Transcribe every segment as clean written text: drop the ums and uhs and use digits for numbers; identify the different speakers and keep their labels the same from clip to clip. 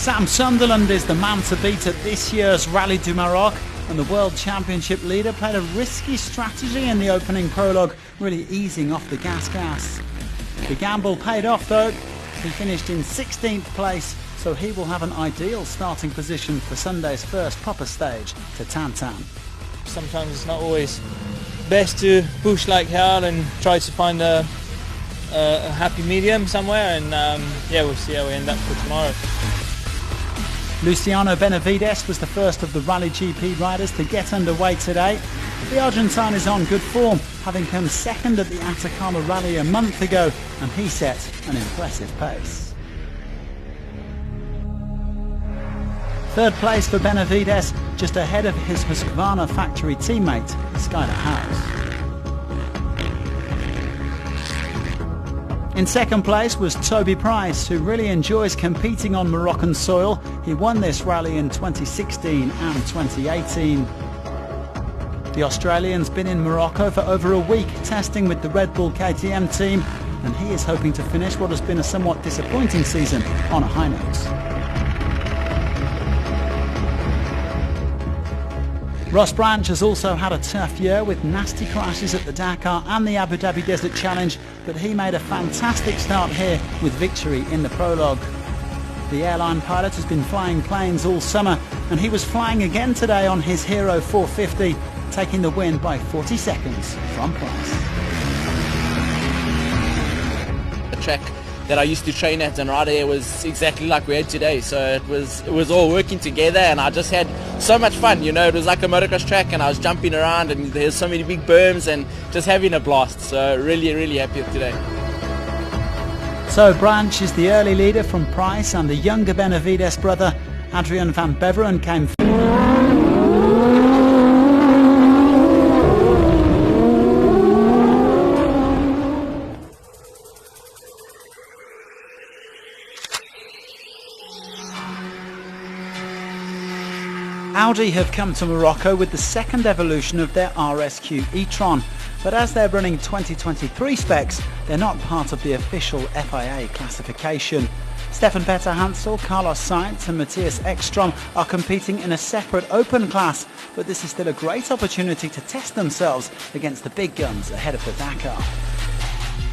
Speaker 1: Sam Sunderland is the man to beat at this year's Rallye du Maroc, and the World Championship leader played a risky strategy in the opening prologue, really easing off the gas. The gamble paid off though. He finished in 16th place, so he will have an ideal starting position for Sunday's first proper stage to Tantan.
Speaker 2: Sometimes it's not always best to push like hell and try to find a happy medium somewhere, and we'll see how we end up for tomorrow.
Speaker 1: Luciano Benavides was the first of the Rallye GP riders to get underway today. The Argentine is on good form, having come second at the Atacama Rally a month ago, and he set an impressive pace. Third place for Benavides, just ahead of his Husqvarna factory teammate, Skyler House. In second place was Toby Price, who really enjoys competing on Moroccan soil. He won this rally in 2016 and 2018. The Australian's been in Morocco for over a week, testing with the Red Bull KTM team, and he is hoping to finish what has been a somewhat disappointing season on a high note. Ross Branch has also had a tough year with nasty crashes at the Dakar and the Abu Dhabi Desert Challenge, but he made a fantastic start here with victory in the prologue. The airline pilot has been flying planes all summer, and he was flying again today on his Hero 450, taking the win by 40 seconds from Price.
Speaker 3: The track that I used to train at and ride here was exactly like we had today, so it was all working together, and I just had so much fun. You know, it was like a motocross track, and I was jumping around, and there's so many big berms, and just having a blast. So really happy with today.
Speaker 1: So Branch is the early leader from Price, and the younger Benavides brother Adrian van Beveren came Audi have come to Morocco with the second evolution of their RSQ e-tron, but as they're running 2023 specs, they're not part of the official FIA classification. Stefan Peter Hansel, Carlos Sainz and Matthias Ekstrom are competing in a separate open class, but this is still a great opportunity to test themselves against the big guns ahead of the Dakar.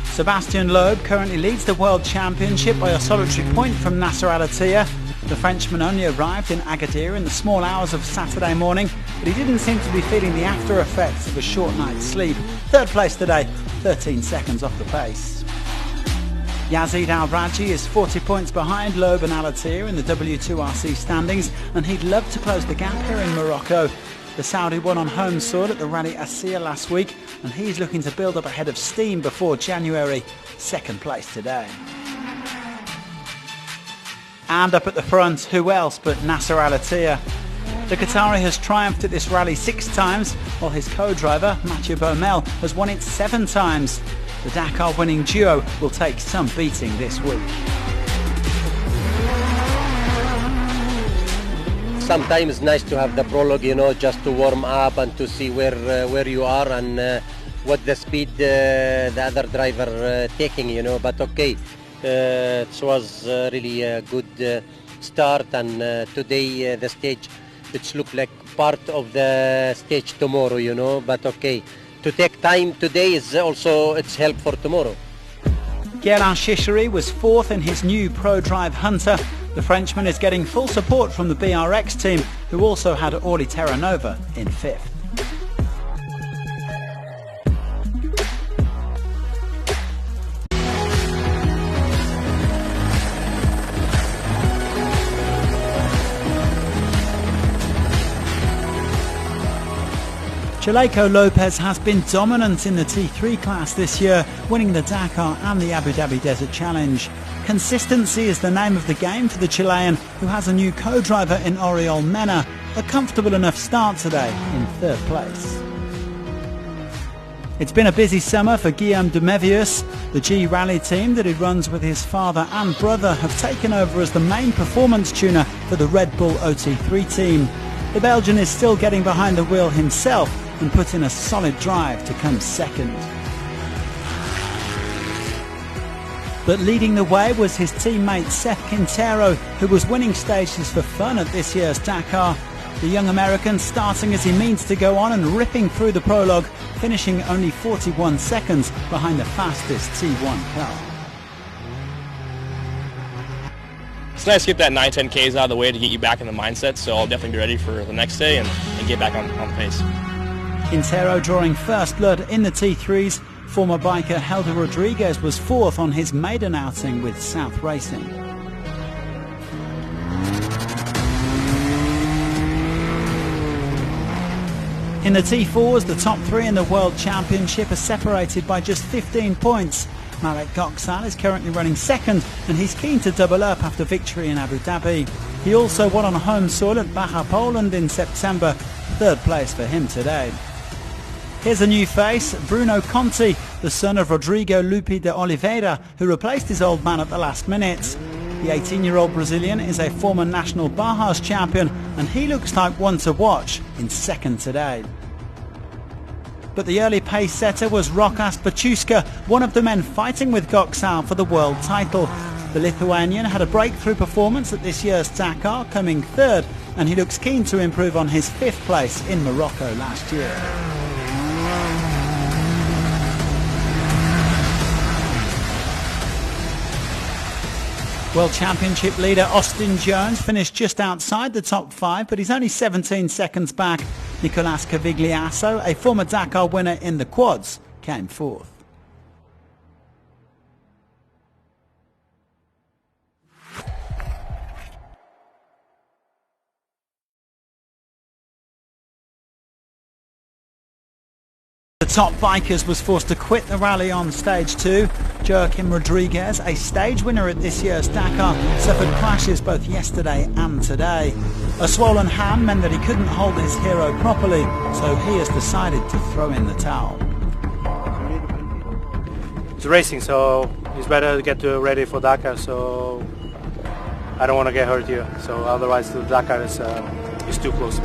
Speaker 1: Sebastian Loeb currently leads the World Championship by a solitary point from Nasser Al-Attiyah. The Frenchman only arrived in Agadir in the small hours of Saturday morning, but he didn't seem to be feeling the after effects of a short night's sleep. Third place today, 13 seconds off the pace. Yazid Al-Raji is 40 points behind Loeb and Al-Attiyah in the W2RC standings, and he'd love to close the gap here in Morocco. The Saudi won on home soil at the Rally Asiya last week, and he's looking to build up a head of steam before January. Second place today. And up at the front, who else but Nasser Al-Attiyah? The Qatari has triumphed at this rally 6 times, while his co-driver, Mathieu Baumel, has won it 7 times. The Dakar winning duo will take some beating this week.
Speaker 4: Sometimes it's nice to have the prologue, you know, just to warm up and to see where you are and what the speed the other driver taking, you know, but okay. It was really a good start, and today the stage, it looked like part of the stage tomorrow, you know, but okay. To take time today is also, it's help for tomorrow.
Speaker 1: Guerlain Chichery was 4th in his new ProDrive Hunter. The Frenchman is getting full support from the BRX team, who also had Orly Terranova in 5th. Chaleco Lopez has been dominant in the T3 class this year, winning the Dakar and the Abu Dhabi Desert Challenge. Consistency is the name of the game for the Chilean, who has a new co-driver in Oriol Mena. A comfortable enough start today in 3rd place. It's been a busy summer for Guillaume de Mevius. The G Rally team that he runs with his father and brother have taken over as the main performance tuner for the Red Bull OT3 team. The Belgian is still getting behind the wheel himself and put in a solid drive to come second. But leading the way was his teammate Seth Quintero, who was winning stages for fun at this year's Dakar. The young American starting as he means to go on and ripping through the prologue, finishing only 41 seconds behind the fastest T1 car.
Speaker 5: It's nice to get that 9-10 Ks out of the way to get you back in the mindset, so I'll definitely be ready for the next day and get back on the pace.
Speaker 1: Quintero drawing first blood in the T3s. Former biker Helder Rodriguez was fourth on his maiden outing with South Racing. In the T4s, the top three in the World Championship are separated by just 15 points. Maroc is currently running second, and he's keen to double up after victory in Abu Dhabi. He also won on home soil at Baja, Poland in September. Third place for him today. Here's a new face, Bruno Conti, the son of Rodrigo Lupi de Oliveira, who replaced his old man at the last minute. The 18-year-old Brazilian is a former national Bajas champion, and he looks like one to watch in second today. But the early pace setter was Rokas Pachuska, one of the men fighting with Goksal for the world title. The Lithuanian had a breakthrough performance at this year's Dakar, coming third, and he looks keen to improve on his fifth place in Morocco last year. World Championship leader Austin Jones finished just outside the top five, but he's only 17 seconds back. Nicolas Cavigliasso, a former Dakar winner in the quads, came fourth. The top bikers was forced to quit the rally on stage 2. Joaquim Rodriguez, a stage winner at this year's Dakar, suffered clashes both yesterday and today. A swollen hand meant that he couldn't hold his hero properly, so he has decided to throw in the towel.
Speaker 6: It's racing, so it's better to get ready for Dakar, so I don't want to get hurt here. So otherwise the Dakar is too close.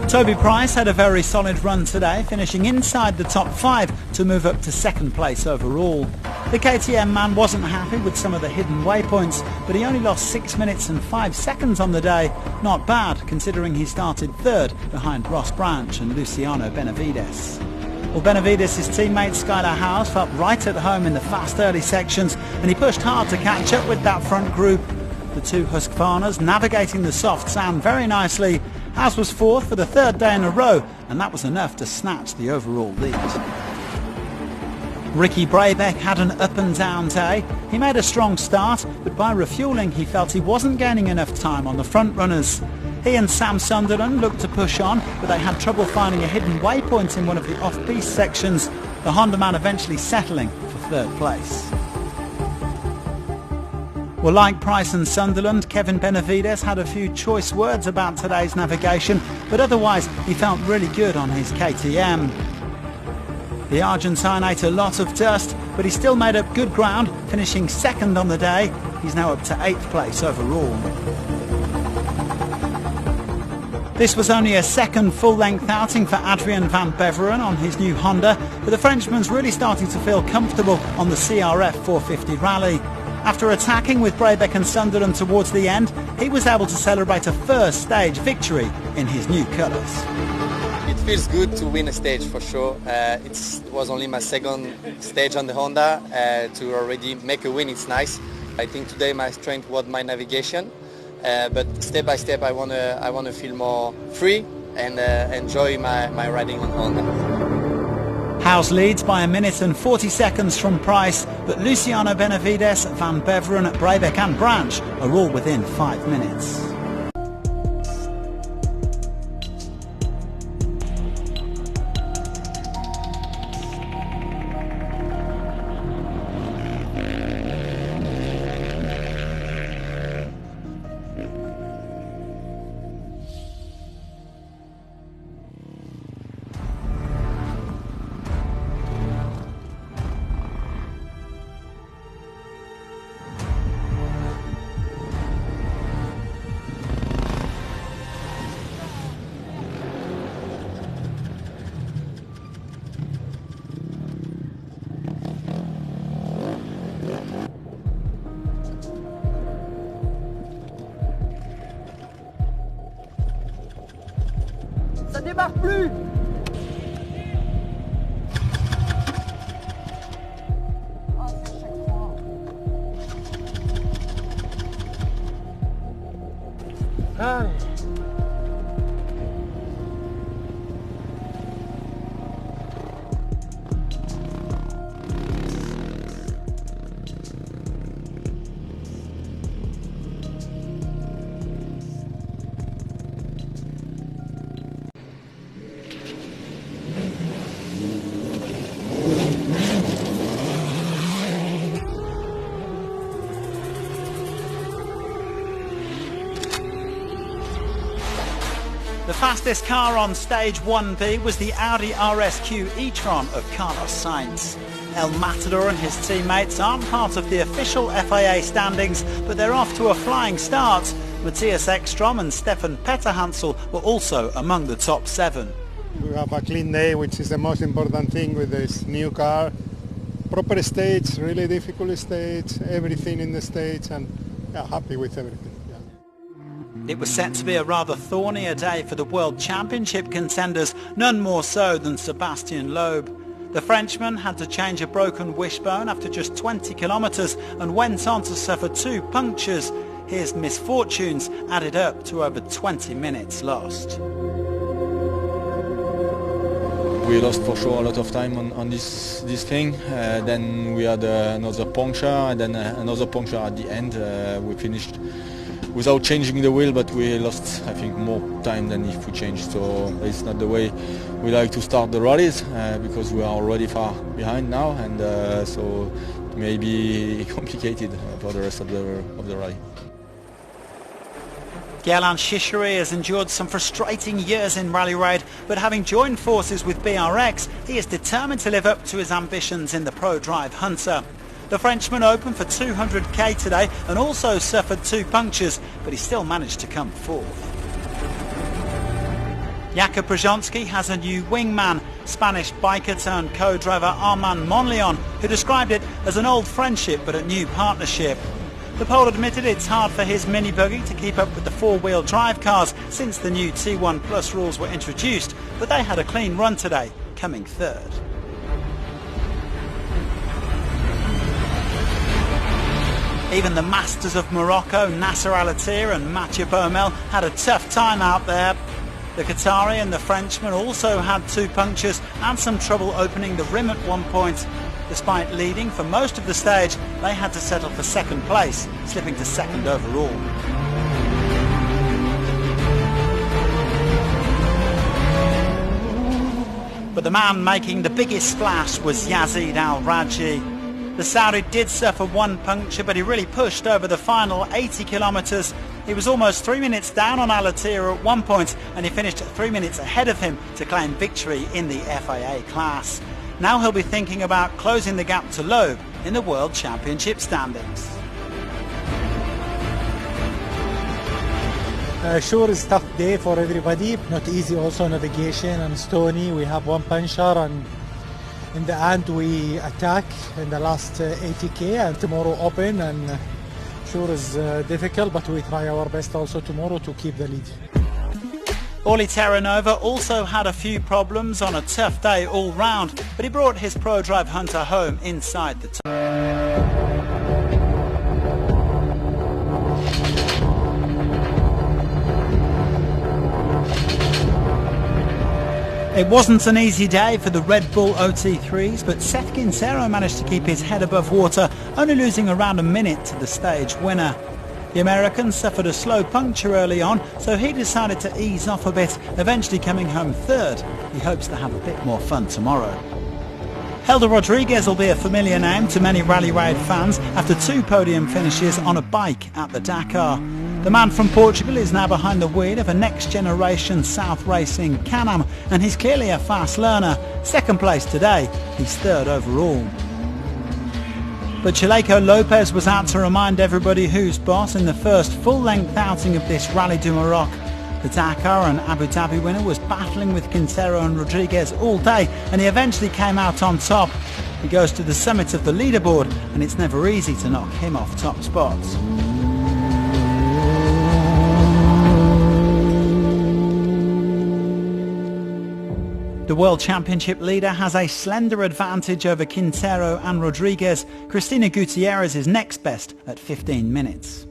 Speaker 1: Toby Price had a very solid run today, finishing inside the top 5 to move up to second place overall. The KTM man wasn't happy with some of the hidden waypoints, but he only lost 6 minutes and 5 seconds on the day. Not bad, considering he started third behind Ross Branch and Luciano Benavides. Well, Benavides' teammate Skylar Howes felt right at home in the fast early sections, and he pushed hard to catch up with that front group. The two Husqvarnas navigating the soft sand very nicely. Howes was fourth for the third day in a row, and that was enough to snatch the overall lead. Ricky Brabeck had an up and down day. He made a strong start, but by refuelling he felt he wasn't gaining enough time on the front runners. He and Sam Sunderland looked to push on, but they had trouble finding a hidden waypoint in one of the off-piste sections, the Honda man eventually settling for third place. Well, like Price and Sunderland, Kevin Benavides had a few choice words about today's navigation, but otherwise he felt really good on his KTM. The Argentine ate a lot of dust, but he still made up good ground, finishing second on the day. He's now up to 8th place overall. This was only a second full-length outing for Adrian van Beveren on his new Honda, but the Frenchman's really starting to feel comfortable on the CRF 450 rally. After attacking with Brabeck and Sunderland towards the end, he was able to celebrate a first stage victory in his new colours.
Speaker 7: It feels good to win a stage for sure. It was only my second stage on the Honda. To already make a win, it's nice. I think today my strength was my navigation, but step by step I want to feel more free and enjoy my riding on Honda.
Speaker 1: Howes leads by 1 minute and 40 seconds from Price, but Luciano Benavides, Van Beveren, Brabeck and Branch are all within 5 minutes.
Speaker 8: Ça démarre plus. Allez.
Speaker 1: The fastest car on stage 1B was the Audi RSQ e-tron of Carlos Sainz. El Matador and his teammates aren't part of the official FIA standings, but they're off to a flying start. Matthias Ekstrom and Stefan Petterhansel were also among the top 7.
Speaker 9: We have a clean day, which is the most important thing with this new car. Proper stage, really difficult stage, everything in the stage, and yeah, happy with everything.
Speaker 1: It was set to be a rather thornier day for the World Championship contenders, none more so than Sébastien Loeb. The Frenchman had to change a broken wishbone after just 20 kilometres and went on to suffer 2 punctures. His misfortunes added up to over 20 minutes lost.
Speaker 10: We lost for sure a lot of time on this thing. Then we had another puncture, and then another puncture at the end. We finished without changing the wheel, but we lost, I think, more time than if we changed. So it's not the way we like to start the rallies, because we are already far behind now, and so it may be complicated for the rest of the rally.
Speaker 1: Guerlain Chichery has endured some frustrating years in Rally Raid, but having joined forces with BRX, he is determined to live up to his ambitions in the ProDrive Hunter. The Frenchman opened for 200k today and also suffered 2 punctures, but he still managed to come 4th. Jakub Brzezinski has a new wingman, Spanish biker turned co-driver Armand Monleon, who described it as an old friendship but a new partnership. The Pole admitted it's hard for his mini buggy to keep up with the 4-wheel drive cars since the new T1 Plus rules were introduced, but they had a clean run today, coming 3rd. Even the masters of Morocco, Nasser Al-Attiyah and Mathieu Baumel, had a tough time out there. The Qatari and the Frenchman also had 2 punctures and some trouble opening the rim at one point. Despite leading for most of the stage, they had to settle for 2nd place, slipping to 2nd overall. But the man making the biggest splash was Yazid Al-Rajhi. The Saudi did suffer 1 puncture, but he really pushed over the final 80 kilometres. He was almost 3 minutes down on Al-Attiyah at one point, and he finished 3 minutes ahead of him to claim victory in the FIA class. Now he'll be thinking about closing the gap to Loeb in the World Championship standings.
Speaker 11: Sure, it's a tough day for everybody. Not easy also navigation and stony. We have 1 puncture, and in the end we attack in the last 80k, and tomorrow open, and sure is difficult, but we try our best also tomorrow to keep the lead.
Speaker 1: Orly Terranova also had a few problems on a tough day all round, but he brought his ProDrive Hunter home inside the top. It wasn't an easy day for the Red Bull OT3s, but Seth Quintero managed to keep his head above water, only losing around a minute to the stage winner. The American suffered a slow puncture early on, so he decided to ease off a bit, eventually coming home 3rd. He hopes to have a bit more fun tomorrow. Helder Rodriguez will be a familiar name to many Rally Raid fans after 2 podium finishes on a bike at the Dakar. The man from Portugal is now behind the wheel of a next-generation South Racing Can-Am, and he's clearly a fast learner. 2nd place today, he's 3rd overall. But Chaleco Lopez was out to remind everybody who's boss in the first full-length outing of this Rally du Maroc. The Dakar and Abu Dhabi winner was battling with Quintero and Rodriguez all day, and he eventually came out on top. He goes to the summit of the leaderboard, and it's never easy to knock him off top spots. The World Championship leader has a slender advantage over Quintero and Rodriguez. Cristina Gutierrez is next best at 15 minutes.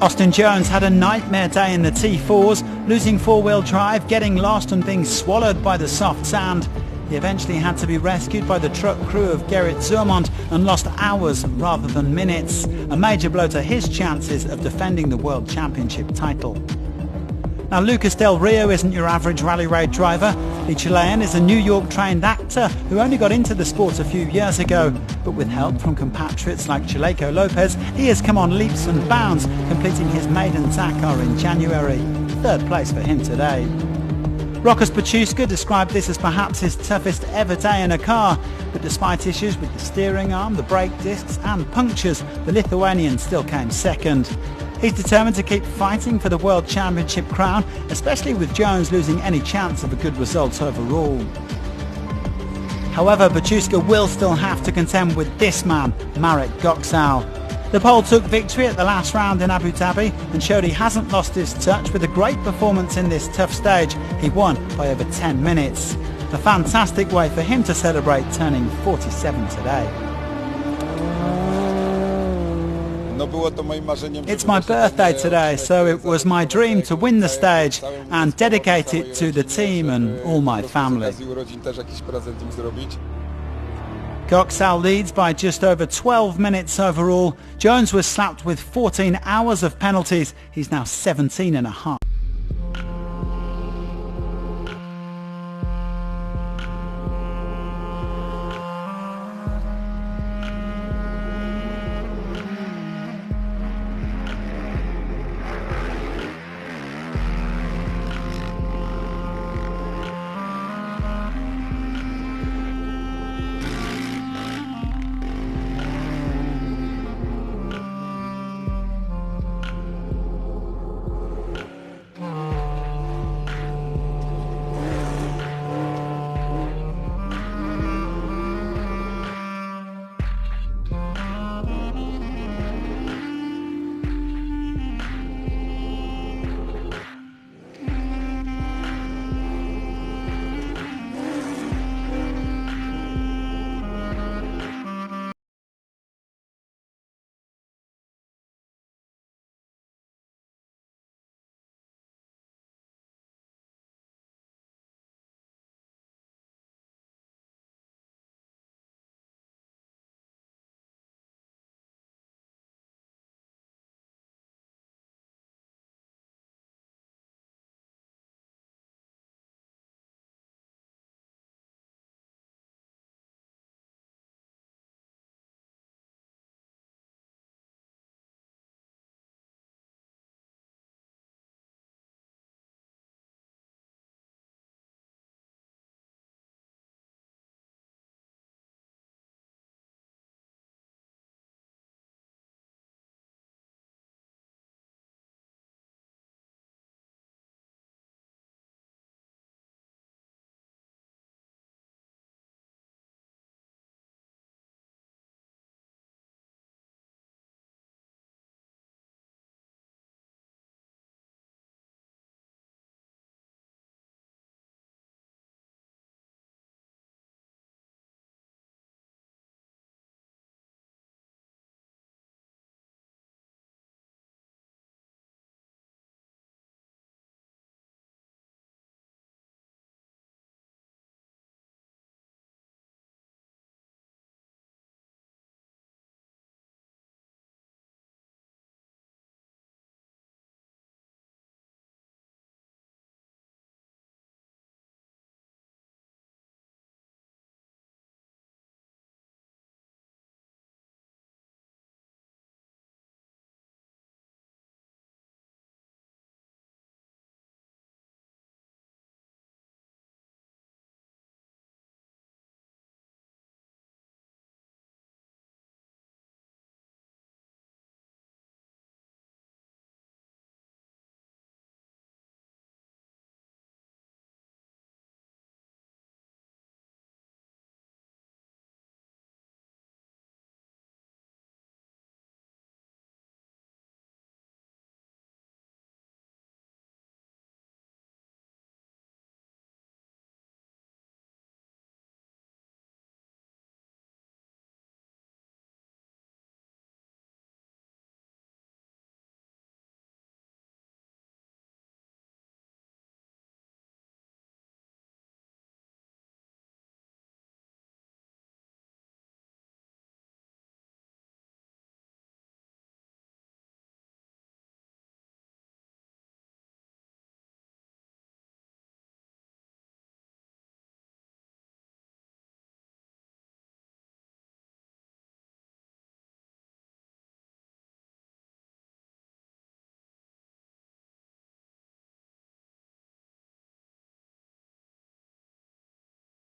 Speaker 1: Austin Jones had a nightmare day in the T4s, losing four-wheel drive, getting lost and being swallowed by the soft sand. He eventually had to be rescued by the truck crew of Gerrit Zurmond and lost hours rather than minutes. A major blow to his chances of defending the World Championship title. Now, Lucas Del Rio isn't your average rally raid driver. The Chilean is a New York-trained actor who only got into the sport a few years ago. But with help from compatriots like Chaleco Lopez, he has come on leaps and bounds, completing his maiden Dakar in January. Third place for him today. Rokas Pachuska described this as perhaps his toughest ever day in a car, but despite issues with the steering arm, the brake discs and punctures, the Lithuanian still came second. He's determined to keep fighting for the World Championship crown, especially with Jones losing any chance of a good result overall. However, Pachuska will still have to contend with this man, Marek Goksal. The Pole took victory at the last round in Abu Dhabi and showed he hasn't lost his touch with a great performance in this tough stage. He won by over 10 minutes. A fantastic way for him to celebrate turning 47 today. It's my birthday today, so it was my dream to win the stage and dedicate it to the team and all my family. Goksal leads by just over 12 minutes overall. Jones was slapped with 14 hours of penalties. He's now 17 and a half.